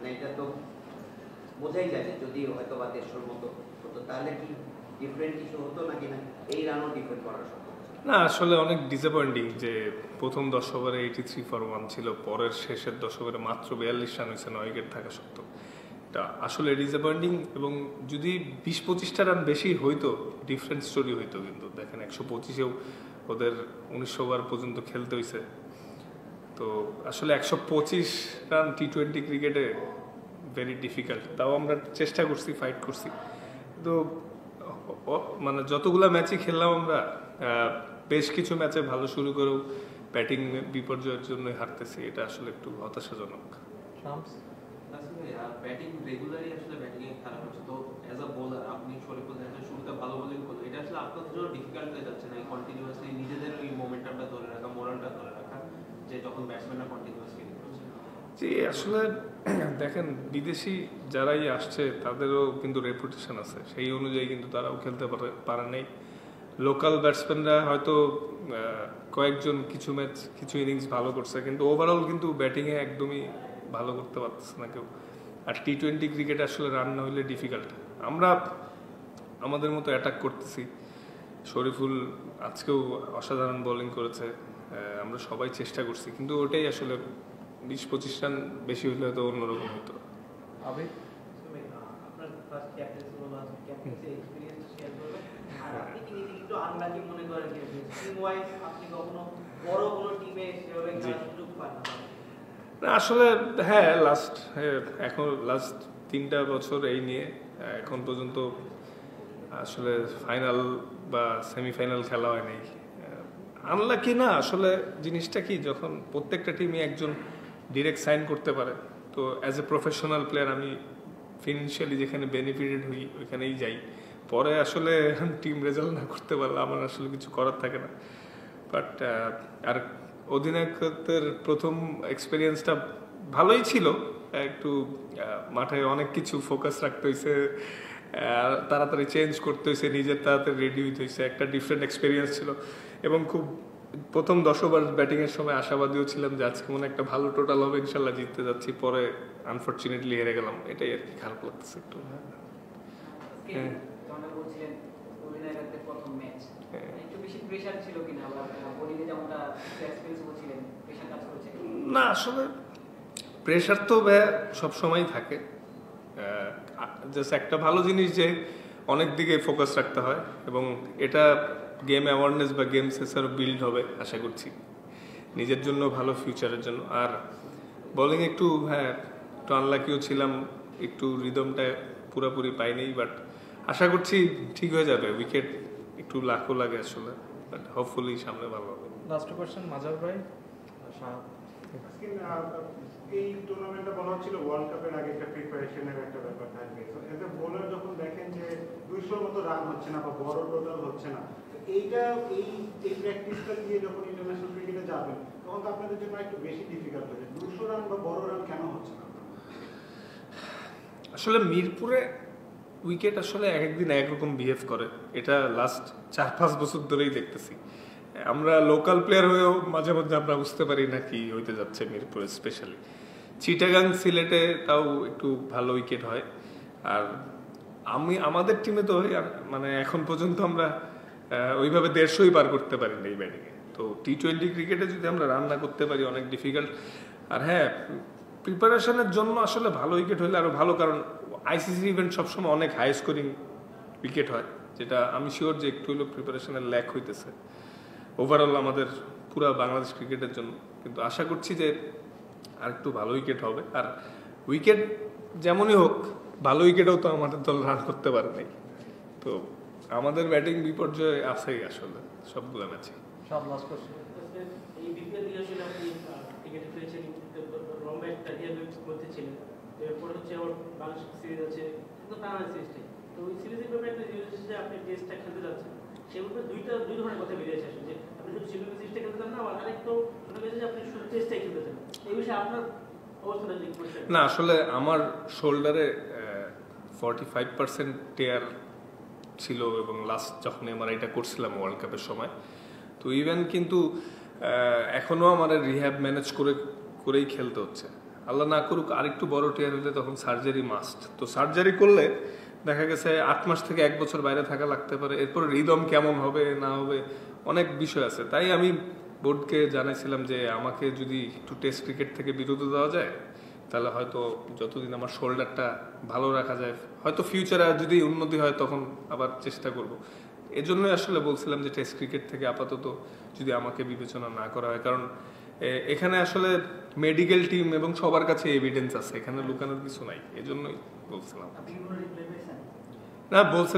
মানে এটা তো বোঝাই যায় যে যদি হয়তো বা 150 মতো হতো তাহলে কি ডিফারেন্ট কিছু হতো নাকি না এই রানও ডিফেন্ড করা সম্ভব? না আসলে অনেক ডিসঅ্যাপয়েন্টিং যে প্রথম 10 ওভারে 83 ফর 1 ছিল, পরের শেষের 10 ওভারে মাত্র 42 রান হয়েছে 9 উইকেট থাকা সত্ত্বেও। এটা আসলে ডিসঅ্যাপয়েন্টিং, এবং যদি 20-25টা রান বেশি হইতো ডিফারেন্ট স্টোরি হইতো। কিন্তু দেখেন 125-এও ওদের 19 ওভার পর্যন্ত খেলতে হয়েছে। তো আসলে 125 রান টি-20 ক্রিকেটে ভেরি ডিফিকাল্ট। তাও আমরা চেষ্টা করছি, ফাইট করছি, কিন্তু মানে যতগুলা ম্যাচই খেললাম আমরা বেশ কিছু ম্যাচে ভালো শুরু করেও ব্যাটিং বিপর্যয়ের জন্য হারতেছি। এটা আসলে একটু হতাশাজনক। ব্যাটিং রেগুলারই আসলে ব্যাটিং এ খারাপ হচ্ছে, তো অ্যাজ আ বোলার আপনি শুরুতে ভালো বোলিং করলেন, এটা আসলে আপনাদের জন্য ডিফিকাল্ট হয়ে যাচ্ছে না কন্টিনিউয়াসলি নিজেদের ওই মোমেন্টামটা ধরে রাখা, মোরালটা ধরে রাখা, যে যখন ব্যাটসম্যানরা কন্টিনিউয়াসলি করছে? জি আসলে দেখেন বিদেশি যারাই আসছে তাদেরও কিন্তু রেপুটেশন আছে, সেই অনুযায়ী কিন্তু তারাও খেলতে পারে নাই। লোকাল ব্যাটসম্যানরা হয়তো কয়েকজন কিছু ম্যাচ কিছু ইনিংস ভালো করছে, কিন্তু ওভারঅল কিন্তু ব্যাটিংয়ে একদমই ভালো করতে পারতেছে না কেউ। আর টি-20 ক্রিকেট আসলে রান না হইলে ডিফিকাল্ট। আমরা আমাদের মতো অ্যাটাক করতেছি, শরীফুল আজকেও অসাধারণ বোলিং করেছে, আমরা সবাই চেষ্টা করছি, কিন্তু ওটাই আসলে 20-25 রান বেশি হইলে তো অন্যরকম হতো। আসলে হ্যাঁ এখন লাস্ট 3টা বছর এই নিয়ে এখন পর্যন্ত আসলে ফাইনাল বা সেমিফাইনাল খেলা হয় নাই। আনলাকি না, আসলে জিনিসটা কি, যখন প্রত্যেকটা টিমই একজন ডিরেক্ট সাইন করতে পারে, তো অ্যাজ এ প্রফেশনাল প্লেয়ার আমি ফিনান্সিয়ালি যেখানে বেনিফিটেড হই ওইখানেই যাই। পরে আসলে টিম রেজাল্ট না করতে পারলে আমার আসলে কিছু করার থাকে না। বাট আর অধিনায়কত্বের প্রথম এক্সপিরিয়েন্সটা ভালোই ছিল, একটু মাঠে অনেক কিছু ফোকাস রাখতে হয়েছে, তাড়াতাড়ি চেঞ্জ করতে হয়েছে, নিজের তাড়াতাড়ি রেডি হইতে হয়েছে, একটা ডিফারেন্ট এক্সপিরিয়েন্স ছিল। এবং খুব প্রথম 10 ওভার ব্যাটিংয়ের সময় আশাবাদীও ছিলাম যে আজকে মনে একটা ভালো টোটাল হবে, ইনশাল্লাহ জিততে যাচ্ছি, পরে আনফর্চুনেটলি হেরে গেলাম, এটাই আর কি খারাপ লাগতেছে একটু। না আসলে প্রেশার তো সবসময় থাকে, জাস্ট একটা ভালো জিনিস যে অনেক দিকে ফোকাস রাখতে হয়, এবং এটা গেম অ্যাওয়ারনেস বা গেম সেন্সার বিল্ড হবে আশা করছি নিজের জন্য, ভালো ফিউচারের জন্য। আর বোলিং একটু একটু আনলাকিও ছিলাম, একটু রিদমটা পুরোপুরি পাইনি, বাট আশা করছি ঠিক হয়ে যাবে। উইকেট একটু লাখও লাগে আসলে, বাট হোপফুলি সামনে ভালো হবে। লাস্ট কোশ্চেন মাজার ভাই। এই টুর্নামেন্টটা বলা হচ্ছিল ওয়ার্ল্ড কাপের আগে একটা প্রিপারেশনের একটা ব্যাপার থাকবে, এতে বোলার যখন দেখেন যে 200 মতো রান হচ্ছে না বা বড় টোটাল হচ্ছে না, এইটা এই প্র্যাকটিসটা দিয়ে যখন ইন্টারন্যাশনাল ক্রিকেটে যাবেন তখন তো আপনাদের জন্য একটু বেশি ডিফিকাল্ট হয়ে যায়। 200 রান বা বড় রান কেন হচ্ছে না? আসলে মিরপুরে উইকেট আসলে এক একদিন একরকম বিহেভ করে, এটা লাস্ট 4-5 বছর ধরেই দেখতেছি। আমরা লোকাল প্লেয়ার হয়েও মাঝে মধ্যে আমরা বুঝতে পারি না কি হইতে যাচ্ছে মিরপুরে, স্পেশালি চিটাগাং সিলেটে তাও একটু ভালো উইকেট হয়। আর আমাদের টিমে তো মানে এখন পর্যন্ত আমরা ওইভাবে 150ই পার করতে পারি না এই ব্যাটিংয়ে। তো টি-20 ক্রিকেটে যদি আমরা রান না করতে পারি অনেক ডিফিকাল্ট। আর প্রিপারেশনের জন্য আসলে ভালো উইকেট হলে আরও ভালো, কারণ আইসিসি ইভেন্ট সবসময় অনেক হাই স্কোরিং উইকেট হয়, যেটা আমি শিওর যে একটু হলেও প্রিপারেশনের ল্যাক হইতেছে ওভারঅল আমাদের পুরা বাংলাদেশ ক্রিকেটের জন্য। কিন্তু আশা করছি যে আর একটু ভালো উইকেট হবে। আর উইকেট যেমনই হোক, ভালো উইকেটেও তো আমাদের দল রান করতে পারে নাই, তো আমাদের ব্যাটিং বিপর্যয় আছেই আসলে সবগুলো ম্যাচে। সব লাস্ট কোশ্চেন। এই বিপিএল দিয়ে আসলে আপনি ক্রিকেটে ফিরেছেন, লম্বা একটা ইয়ার মধ্যে ছিলেন, এরপর হচ্ছে আবার বাংলাদেশ সিরিজ আছে, কিন্তু টানা সিরিজটাই, তো ওই সিরিজের ব্যাপারে একটা নিউজ এসেছে যে আপনি টেস্টটা খেলতে যাচ্ছেন, সেই ব্যাপারে দুই ধরনের কথা বেরিয়েছে আসলে, যে আপনি শুধু সিরিজটা খেলতে চান না, আবার আরেকটু শোনা গেছে যে আপনি শুধু টেস্টটাই খেলতে চান। এই বিষয়ে আপনার অবস্থাটা ঠিক করছেন? না আসলে আমার শোল্ডারে 45% টেয়ার ছিল, এবং লাস্ট যখন আমরা এটা করছিলাম ওয়ার্ল্ড কাপের সময়, তো ইভেন কিন্তু এখনও আমার রিহ্যাব ম্যানেজ করেই খেলতে হচ্ছে। আল্লাহ না করুক আরেকটু বড় টিয়ার হলে তখন সার্জারি মাস্ট। তো সার্জারি করলে দেখা গেছে 8 মাস থেকে 1 বছর বাইরে থাকা লাগতে পারে। এরপর হৃদম কেমন হবে না হবে অনেক বিষয় আছে। তাই আমি বোর্ডকে জানাইছিলাম যে আমাকে যদি একটু টেস্ট ক্রিকেট থেকে বিরত দেওয়া যায় তাহলে হয়তো যতদিন আমার শোল্ডারটা ভালো রাখা যায়, হয়তো ফিউচারে যদি উন্নতি হয় তখন আবার চেষ্টা করব। এজন্যই আসলে বলছিলাম যে টেস্ট ক্রিকেট থেকে আপাতত যদি আমাকে বিবেচনা না করা হয়, কারণ এখানে আসলে মেডিকেল টিম এবং সবার কাছে এভিডেন্স আছে, এখানে লুকানোর কিছু নাই, এজন্যই বলছিলাম। আপনি কি কোনো রিপ্লাই পেয়েছেন? না বলছে